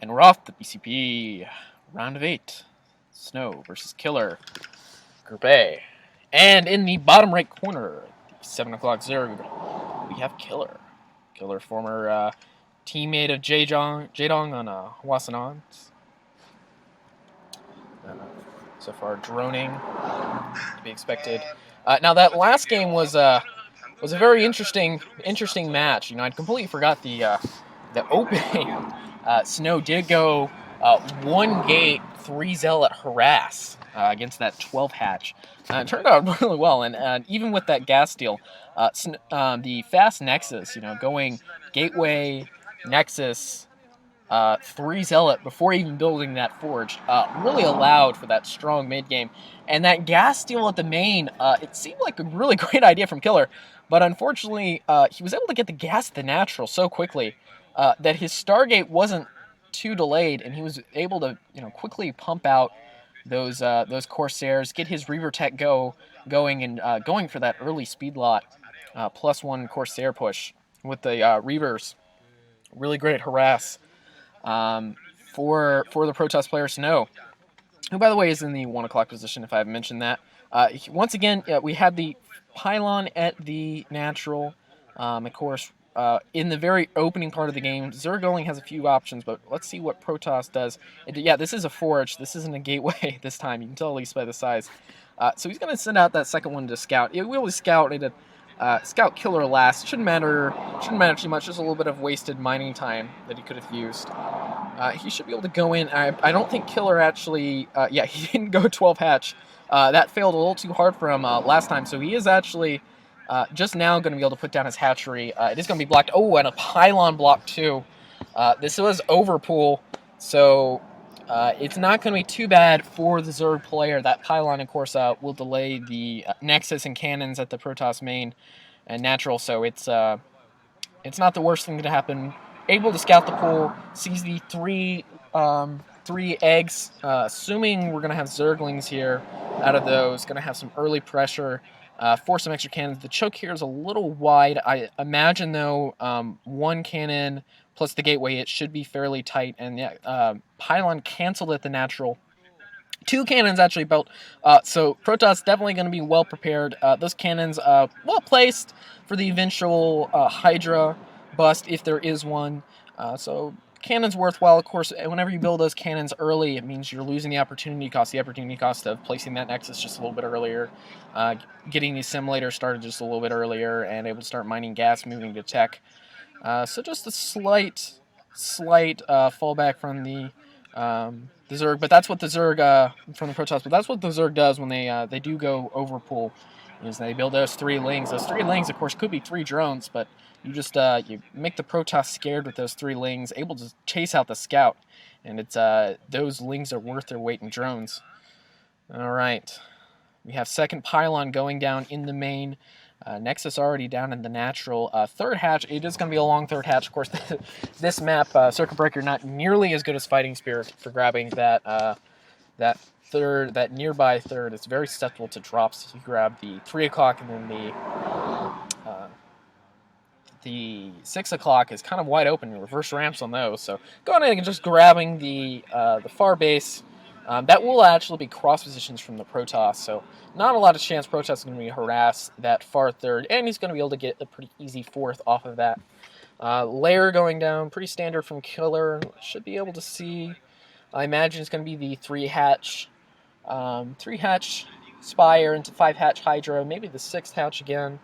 And we're off the BCTV round of 8. Snow versus Killer, Group A. And in the bottom right corner, the 7 o'clock Zerg, we have Killer. Killer, former teammate of Jaedong on Hwasanon. So far, droning to be expected. Now that last game was a very interesting match. You know, I'd completely forgot the opening. Snow did go 1 gate, 3 zealot harass against that 12 hatch. It turned out really well, and even with that gas steal, the fast Nexus, you know, going gateway, Nexus, 3 zealot before even building that forge, really allowed for that strong mid game. And that gas steal at the main, it seemed like a really great idea from Killer, but unfortunately, he was able to get the gas at the natural so quickly that his Stargate wasn't too delayed, and he was able to, you know, quickly pump out those Corsairs, get his Reaver tech going and going for that early speed lot, +1 Corsair push with the Reavers. Really great harass for the Protoss player Snow, who, by the way, is in the 1 o'clock position, if I haven't mentioned that. Once again, we had the pylon at the natural. Of course, in the very opening part of the game, Zerg only has a few options, but let's see what Protoss does. Yeah, this is a forge. This isn't a gateway this time. You can tell at least by the size. So he's going to send out that second one to scout. We always scout at scout Killer last. Shouldn't matter too much. Just a little bit of wasted mining time that he could have used. He should be able to go in. I don't think Killer actually... yeah, he didn't go 12 hatch. That failed a little too hard for him last time, so he is actually just now going to be able to put down his hatchery. It is going to be blocked. Oh, and a pylon block too. This was overpool, so it's not going to be too bad for the Zerg player. That pylon, of course, will delay the Nexus and cannons at the Protoss main and natural, so it's not the worst thing to happen. Able to scout the pool, sees the three eggs, assuming we're going to have Zerglings here out of those. Going to have some early pressure, force some extra cannons. The choke here is a little wide. I imagine, though, 1 cannon plus the gateway, it should be fairly tight. And the pylon canceled at the natural. 2 cannons actually built, so Protoss definitely going to be well prepared. Those cannons well placed for the eventual Hydra bust, if there is one. So cannons worthwhile, of course. Whenever you build those cannons early, it means you're losing the opportunity cost of placing that Nexus just a little bit earlier, getting the assimilator started just a little bit earlier, and able to start mining gas, moving to tech. So just a slight fallback from the Zerg, but that's what the Zerg from the Protoss. But that's what the Zerg does when they do go overpool, is they build those 3 lings. Those 3 lings, of course, could be 3 drones, but you just you make the Protoss scared with those 3 lings, able to chase out the scout, and it's those lings are worth their weight in drones. All right, we have second pylon going down in the main. Nexus already down in the natural. Third hatch, it is going to be a long third hatch. Of course, this map, Circuit Breaker, not nearly as good as Fighting Spirit for grabbing that nearby third. It's very susceptible to drops. You grab the 3 o'clock, and then the 6 o'clock is kind of wide open. Reverse ramps on those. So going in and just grabbing the far base. That will actually be cross positions from the Protoss, so not a lot of chance Protoss is going to be harass that far third, and he's going to be able to get a pretty easy 4th off of that. Layer going down, pretty standard from Killer. Should be able to see. I imagine it's going to be the 3 hatch Spire into 5 hatch Hydra, maybe the 6th hatch again.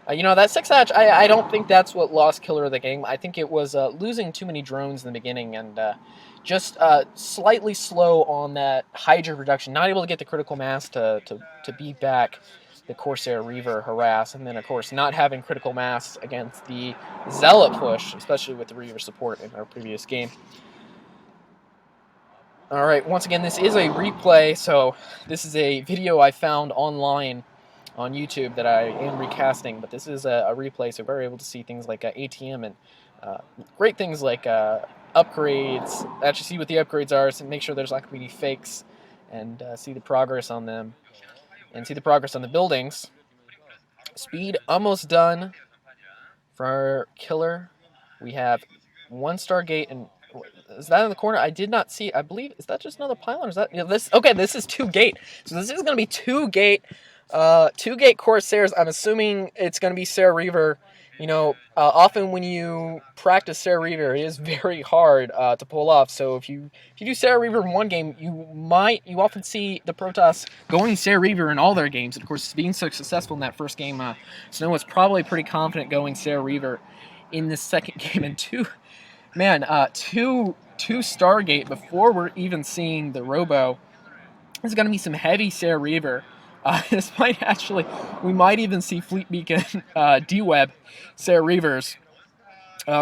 You know, that 6th hatch, I don't think that's what lost Killer the game. I think it was losing too many drones in the beginning, and just slightly slow on that Hydra production, not able to get the critical mass to beat back the Corsair Reaver harass, and then, of course, not having critical mass against the Zealot push, especially with the Reaver support in our previous game. All right, once again, this is a replay, so this is a video I found online on YouTube that I am recasting, but this is a replay, so we're able to see things like ATM and great things like upgrades, actually see what the upgrades are, so make sure there's not going to be any fakes, and see the progress on them, and see the progress on the buildings. Speed almost done for Killer. We have 1 Stargate, and Is that in the corner? I did not see. I believe, is that just another pylon? Or is that this? Okay, this is 2 gate. So this is going to be 2 gate, 2 gate Corsairs. I'm assuming it's going to be Sarah Reaver. Often when you practice Sarah Reaver, it is very hard to pull off. So if you do Sarah Reaver in one game, you often see the Protoss going Sarah Reaver in all their games. And of course, being so successful in that first game, Snow was probably pretty confident going Sarah Reaver in this second game. And two Stargate before we're even seeing the Robo. There's going to be some heavy Sarah Reaver. We might even see Fleet Beacon D-Web Sarah Reavers.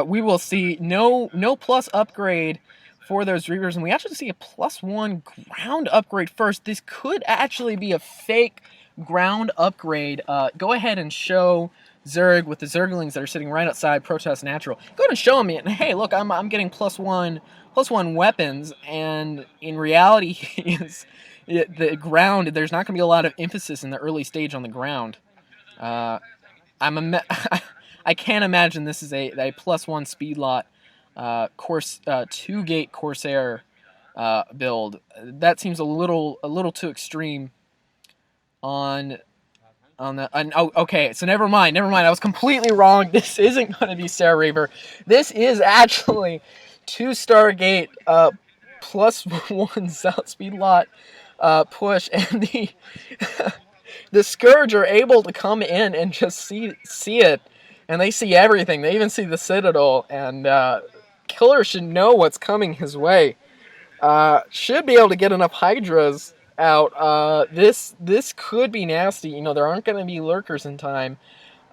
We will see no plus upgrade for those Reavers, and we actually see a +1 ground upgrade first. This could actually be a fake ground upgrade. Go ahead and show Zerg with the Zerglings that are sitting right outside Protoss Natural. Go ahead and show them, and hey, look, I'm getting +1 weapons, and in reality, the ground, there's not going to be a lot of emphasis in the early stage on the ground. I can't imagine this is a +1 speed lot 2-gate Corsair build. That seems a little too extreme on the. Okay, so never mind. I was completely wrong. This isn't going to be Sarah Reaver. This is actually 2 Stargate +1 South speed lot push, and the Scourge are able to come in and just see it, and they see everything. They even see the Citadel, and Killer should know what's coming his way. Should be able to get enough Hydras out. This could be nasty. There aren't going to be lurkers in time.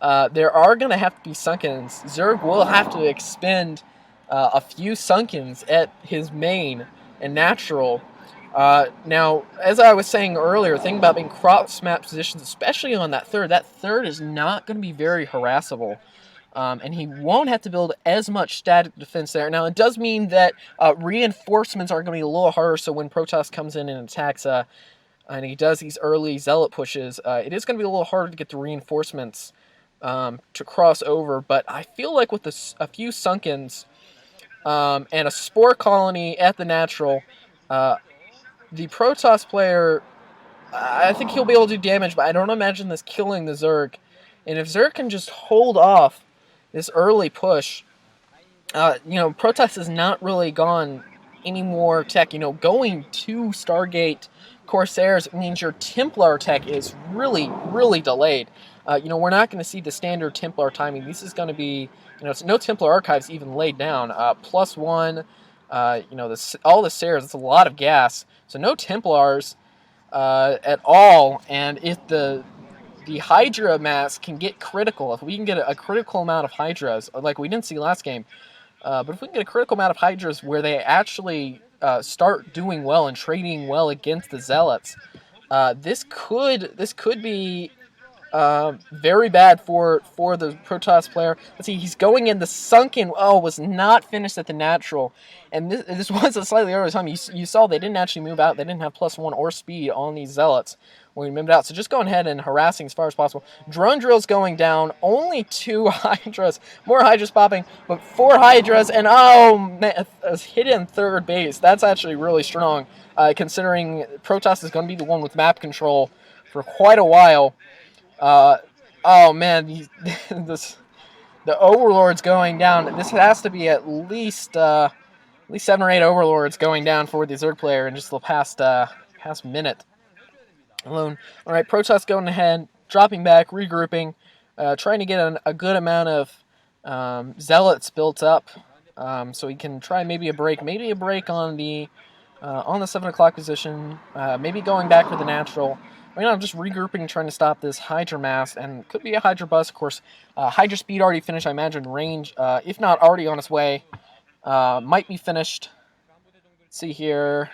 There are going to have to be Sunkens. Zerg will have to expend a few Sunkens at his main and natural. Now, as I was saying earlier, think about being cross-map positions, especially on that third. That third is not going to be very harassable, and he won't have to build as much static defense there. Now, it does mean that reinforcements are going to be a little harder, so when Protoss comes in and attacks, and he does these early Zealot pushes, it is going to be a little harder to get the reinforcements to cross over, but I feel like with a few Sunkens and a Spore Colony at the natural, the Protoss player, I think he'll be able to do damage, but I don't imagine this killing the Zerg. And if Zerg can just hold off this early push, Protoss has not really gone any more tech. Going to Stargate Corsairs means your Templar tech is really, really delayed. We're not going to see the standard Templar timing. This is going to be, it's no Templar archives even laid down. +1, all the Sairs, it's a lot of gas. So no Templars at all, and if the Hydra mass can get critical, if we can get a critical amount of Hydras, like we didn't see last game, but if we can get a critical amount of Hydras where they actually start doing well and trading well against the Zealots, this could be very bad for the Protoss player. Let's see, he's going in the Sunken. Oh, was not finished at the natural. And this was a slightly earlier time. You saw they didn't actually move out. They didn't have +1 or speed on these Zealots when we moved out. So just going ahead and harassing as far as possible. Drone drills going down. Only 2 Hydras. More Hydras popping, but 4 Hydras. And oh, man, hit in third base. That's actually really strong, considering Protoss is going to be the one with map control for quite a while. Oh man, the Overlord's going down. This has to be at least 7 or 8 Overlords going down for the Zerg player in just the past minute alone. All right, Protoss going ahead, dropping back, regrouping, trying to get a good amount of Zealots built up, so he can try maybe a break on the 7 o'clock position, maybe going back for the natural. I'm just regrouping, trying to stop this Hydra mass, and could be a Hydra bust, of course. Hydra speed already finished, I imagine. Range, if not already on its way, might be finished. Let's see here.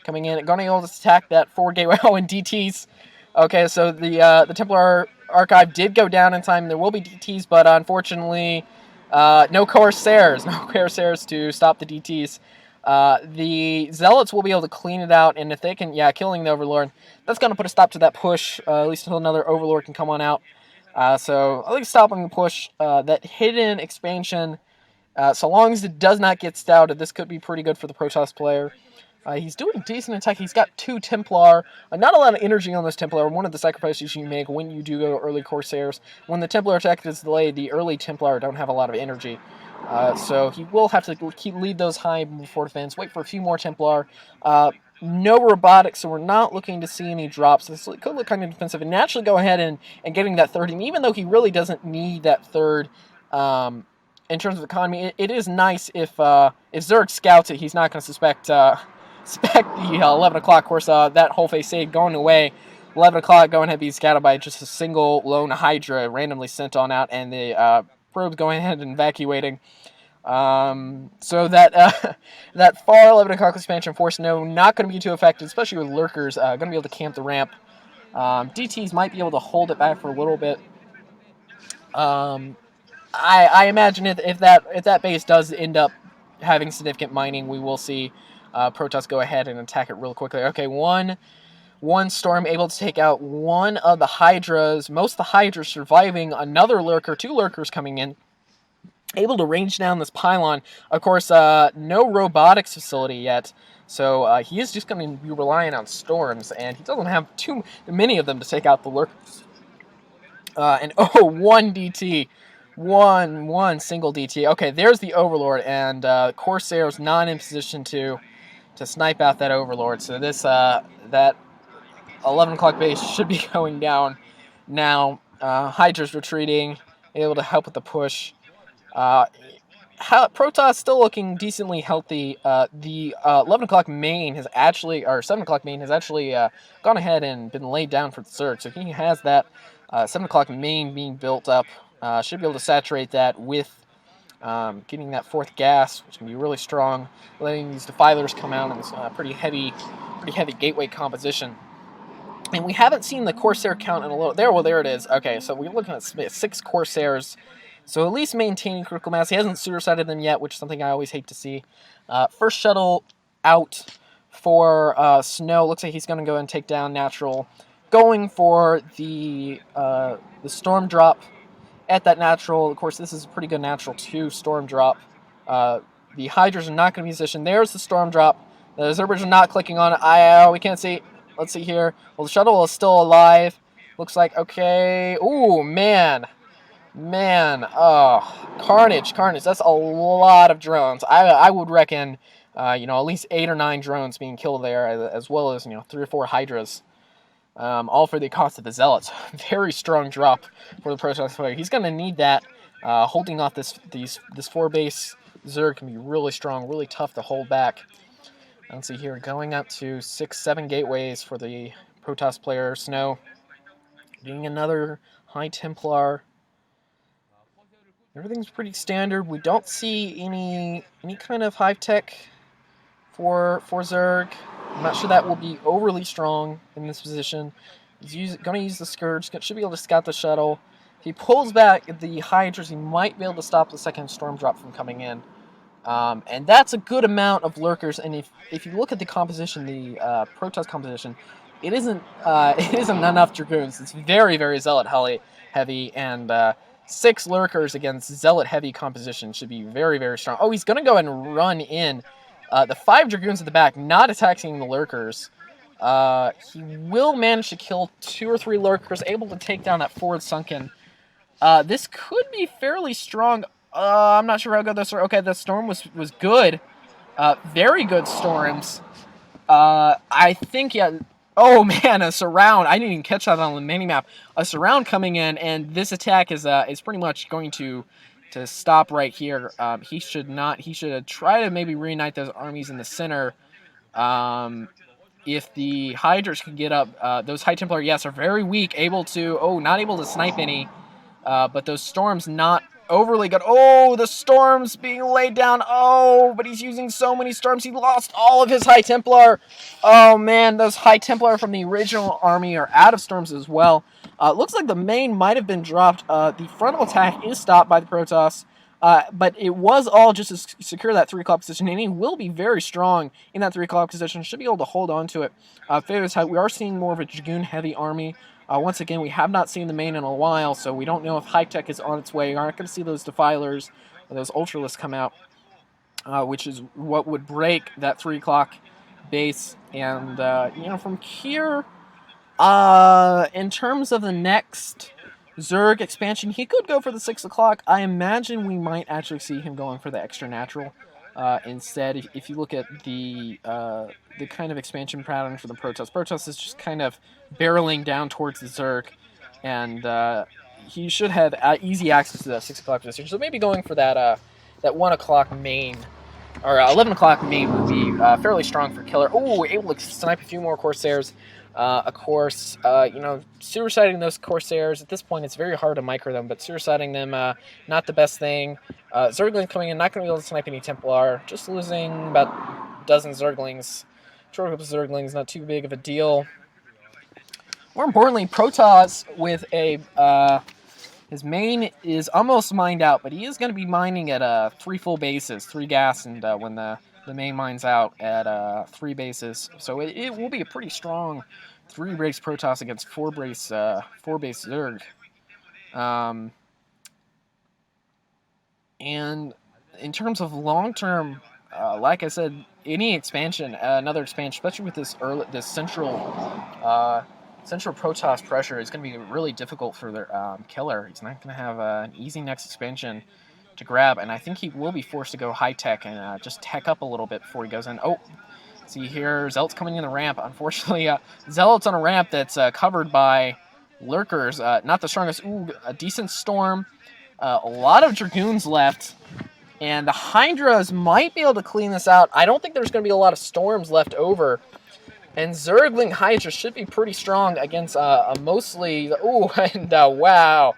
Coming in, going to be able to attack that 4 gateway. Oh, and DTs. Okay, so the Templar Archive did go down in time. There will be DTs, but unfortunately, no Corsairs. No Corsairs to stop the DTs. The Zealots will be able to clean it out, and if they can, killing the Overlord, that's going to put a stop to that push, at least until another Overlord can come on out. So, at least stopping the push. That hidden expansion So long as it does not get stouted, this could be pretty good for the Protoss player. He's doing decent attack. He's got 2 Templar. Not a lot of energy on this Templar. One of the sacrifices you make when you do go early Corsairs. When the Templar attack is delayed, the early Templar don't have a lot of energy. So he will have to lead those high before defense. Wait for a few more Templar. No robotics, so we're not looking to see any drops. This could look kind of defensive. And naturally go ahead and getting that third. And even though he really doesn't need that third in terms of economy, it is nice if Zerg scouts it, he's not going to suspect the 11 o'clock. Of course, that whole phase save going away. 11 o'clock going to be scouted by just a single lone Hydra randomly sent on out, and the probes going ahead and evacuating. So that that far 11 o'clock expansion force, no, not going to be too effective, especially with lurkers. Going to be able to camp the ramp. DTs might be able to hold it back for a little bit. I imagine if that base does end up having significant mining, we will see Protoss go ahead and attack it real quickly. Okay, one storm able to take out one of the Hydras. Most of the Hydras surviving. Another lurker, 2 lurkers coming in. Able to range down this pylon. Of course, no robotics facility yet. So he is just going to be relying on storms. And he doesn't have too many of them to take out the lurkers. And one DT. One single DT. Okay, there's the Overlord. And Corsair's not in position to snipe out that Overlord. So this that 11 o'clock base should be going down now. Hydra's retreating, able to help with the push. Protoss still looking decently healthy. The 11 o'clock main has actually, or 7 o'clock main has actually gone ahead and been laid down for the Zerg. So he has that 7 o'clock main being built up. Should be able to saturate that with getting that 4th gas, which can be really strong. Letting these defilers come out in this pretty heavy gateway composition. And we haven't seen the Corsair count in a little. There it is. Okay, so we're looking at 6 Corsairs. So at least maintaining critical mass. He hasn't suicided them yet, which is something I always hate to see. First shuttle out for Snow. Looks like he's going to go and take down Natural. Going for the Storm Drop at that Natural. Of course, this is a pretty good Natural 2 Storm Drop. The Hydras are not going to be positioned. There's the Storm Drop. The Zerber's are not clicking on it. We can't see. Let's see here. Well, the shuttle is still alive. Looks like, okay. Ooh, man. Carnage. That's a lot of drones. I would reckon, at least 8 or 9 drones being killed there, as well as, 3 or 4 Hydras. All for the cost of the Zealots. Very strong drop for the Protoss player. He's going to need that. Holding off this 4-base Zerg can be really strong, really tough to hold back. Let's see here, going up to 6, 7 gateways for the Protoss player. Snow getting another High Templar. Everything's pretty standard. We don't see any kind of high tech for Zerg. I'm not sure that will be overly strong in this position. He's going to use the Scourge. Should be able to scout the shuttle. If he pulls back the Hydras, he might be able to stop the second Storm Drop from coming in. And that's a good amount of lurkers. And if you look at the composition, the Protoss composition, it isn't enough Dragoons. It's very, very Zealot heavy, and 6 lurkers against Zealot heavy composition should be very, very strong. Oh, he's going to go ahead and run in. The 5 Dragoons at the back, not attacking the lurkers. He will manage to kill 2 or 3 lurkers, able to take down that forward sunken. This could be fairly strong. I'm not sure how good this. Okay, the storm was good. Very good storms. I think, yeah. Oh man, a surround. I didn't even catch that on the mini-map. A surround coming in, and this attack is pretty much going to stop right here. He should try to maybe reunite those armies in the center. If the Hydras can get up, those High Templar, yes, are very weak, not able to snipe any, but those storms not overly good. Oh, the storms being laid down. Oh, but he's using so many storms. He lost all of his High Templar. Oh, man, those High Templar from the original army are out of storms as well. Looks like the main might have been dropped. The frontal attack is stopped by the Protoss, but it was all just to secure that 3 o'clock position, and he will be very strong in that 3 o'clock position. Should be able to hold on to it. We are seeing more of a Dragoon-heavy army. Once again, we have not seen the main in a while, so we don't know if high tech is on its way. We're not going to see those defilers those Ultralisks come out, which is what would break that 3 o'clock base. And, from here, in terms of the next Zerg expansion, he could go for the 6 o'clock. I imagine we might actually see him going for the extra natural instead. If you look at the kind of expansion pattern for the Protoss is just kind of barreling down towards the Zerg, and he should have easy access to that 6 o'clock position. So maybe going for that 1 o'clock main, or 11 o'clock main would be fairly strong for Killer. Oh, able to snipe a few more Corsairs. Of course, suiciding those Corsairs, at this point it's very hard to micro them, but suiciding them, not the best thing. Zergling coming in, not going to be able to snipe any Templar, just losing about a dozen Zerglings. Short of Zerglings, not too big of a deal. More importantly, Protoss with his main is almost mined out, but he is going to be mining at 3 full bases, 3 gas, and when the main mine's out at 3 bases. So it will be a pretty strong 3 base Protoss against 4 base Zerg. And in terms of long term, like I said, any expansion, another expansion, especially with this central Protoss pressure, is going to be really difficult for their Killer. He's not going to have an easy next expansion to grab, and I think he will be forced to go high tech and just tech up a little bit before he goes in. Oh, see here, Zealots coming in the ramp. Unfortunately, Zealots on a ramp that's covered by Lurkers. Not the strongest. Ooh, a decent storm. A lot of Dragoons left, and the Hydras might be able to clean this out. I don't think there's going to be a lot of storms left over, and Zergling Hydra should be pretty strong against mostly... Ooh, and wow.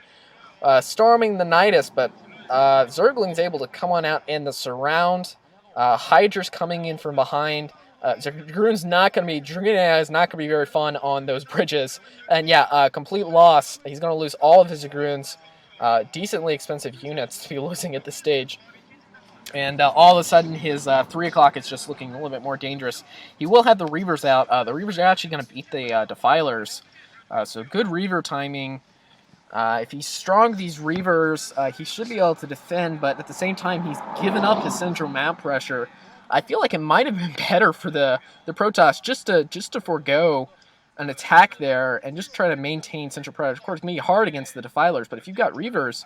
Storming the Nidus, but Zergling's able to come on out in the surround. Hydra's coming in from behind. Dragoon's not going to be... Dragoon is not going to be very fun on those bridges. And yeah, complete loss. He's going to lose all of his Dragoons. Decently expensive units to be losing at this stage. And all of a sudden, his 3 o'clock is just looking a little bit more dangerous. He will have the Reavers out. The Reavers are actually going to beat the Defilers. So good Reaver timing. If he's strong, these Reavers, he should be able to defend, but at the same time, he's given up his central map pressure. I feel like it might have been better for the Protoss just to forego an attack there and just try to maintain central pressure. Of course, it's going to be hard against the Defilers, but if you've got Reavers,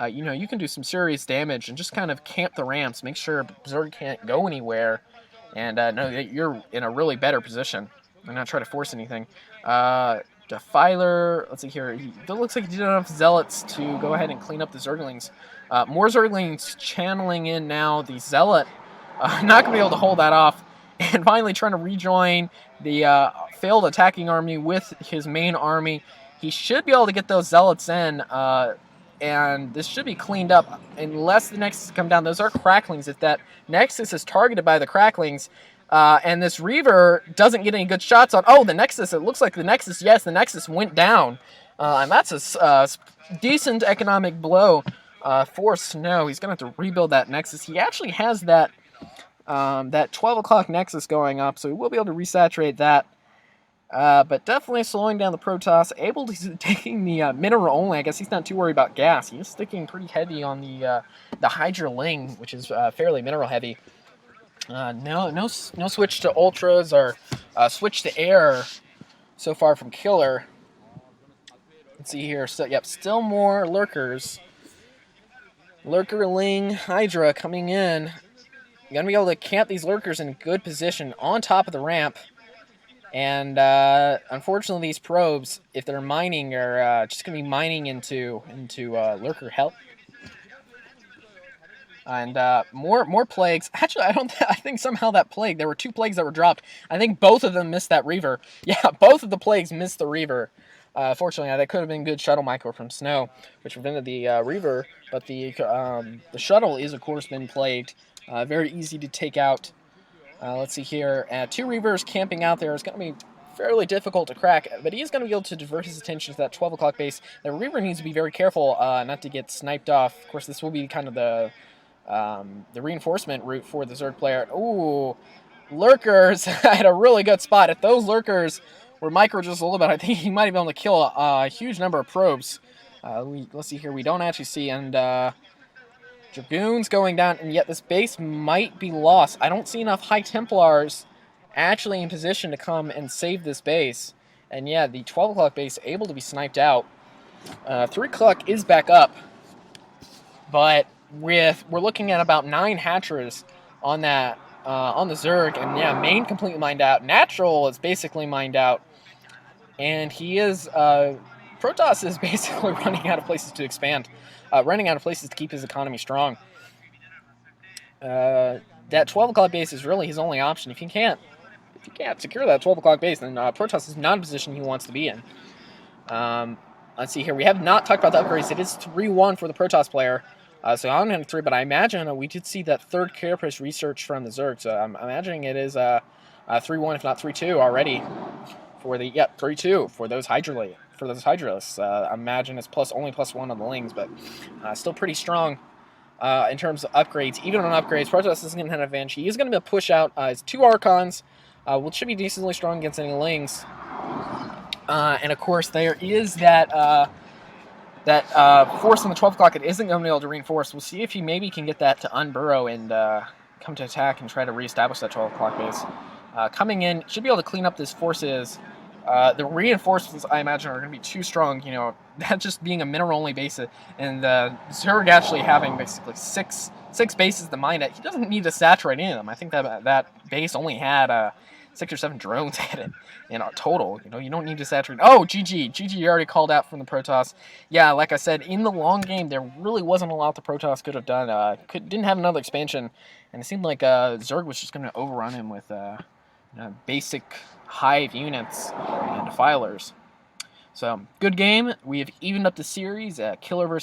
you can do some serious damage and just kind of camp the ramps, make sure Zerg can't go anywhere, and know that you're in a really better position and not try to force anything. Defiler, let's see here, it looks like he did enough Zealots to go ahead and clean up the Zerglings. More Zerglings channeling in now. The Zealot not going to be able to hold that off, and finally trying to rejoin the failed attacking army with his main army. He should be able to get those Zealots in, and this should be cleaned up unless the Nexus come down. Those are Cracklings. If that Nexus is targeted by the Cracklings, and this Reaver doesn't get any good shots on... Oh, the Nexus, it looks like the Nexus, yes, the Nexus went down. And that's a decent economic blow for Snow. He's going to have to rebuild that Nexus. He actually has that 12 o'clock Nexus going up, so he will be able to resaturate that. But definitely slowing down the Protoss, able to taking the mineral only. I guess he's not too worried about gas. He's sticking pretty heavy on the Hydra Ling, which is fairly mineral heavy. No switch to Ultras or switch to air so far from Killer. Let's see here. So, yep, still more Lurkers. Lurker Ling Hydra coming in. You're going to be able to camp these Lurkers in good position on top of the ramp. And unfortunately, these probes, if they're mining, are just going to be mining into Lurker help. And more plagues. Actually, I think somehow that plague, there were 2 plagues that were dropped. I think both of them missed that Reaver. Yeah, both of the plagues missed the Reaver. Fortunately, that could have been good shuttle micro from Snow, which prevented the Reaver. But the shuttle is, of course, been plagued. Very easy to take out. Let's see here. 2 Reavers camping out there is going to be fairly difficult to crack, but he is going to be able to divert his attention to that 12 o'clock base. The Reaver needs to be very careful not to get sniped off. Of course, this will be kind of the reinforcement route for the Zerg player. Ooh, Lurkers at a really good spot. If those Lurkers were micro just a little bit, I think he might have been able to kill a huge number of probes. Let's see here. We don't actually see, and Dragoons going down, and yet this base might be lost. I don't see enough High Templars actually in position to come and save this base. And yeah, the 12 o'clock base able to be sniped out. 3 o'clock is back up, but we're looking at about 9 hatchers on that on the Zerg, and yeah, main completely mined out. Natural is basically mined out, and he is Protoss is basically running out of places to expand, running out of places to keep his economy strong. That 12 o'clock base is really his only option. If he can't secure that 12 o'clock base, then Protoss is not a position he wants to be in. Let's see here. We have not talked about the upgrades. It is 3-1 for the Protoss player. So I'm going to 3, but I imagine we did see that third carapace research from the Zerg. So I'm imagining it is 3-1, if not 3-2 already for the 3-2 for those Hydralisks. I imagine it's only +1 on the Lings, but still pretty strong in terms of upgrades. Even on upgrades, Protoss isn't going to have an advantage. He is going to be able to push out his 2 Archons, which should be decently strong against any Lings. And of course, there is that force on the 12 o'clock. It isn't going to be able to reinforce. We'll see if he maybe can get that to unburrow and come to attack and try to reestablish that 12 o'clock base. Coming in, should be able to clean up this forces. The reinforcements, I imagine, are going to be too strong. You know, that just being a mineral-only base, and Zerg actually having basically six bases to mine it. He doesn't need to saturate any of them. I think that base only had 6 or 7 drones hit it in total. You know, you don't need to saturate. Oh, GG already called out from the Protoss. Yeah, like I said, in the long game, there really wasn't a lot the Protoss could have done. Didn't have another expansion, and it seemed like Zerg was just going to overrun him with basic hive units and defilers. So, good game. We have evened up the series. Killer versus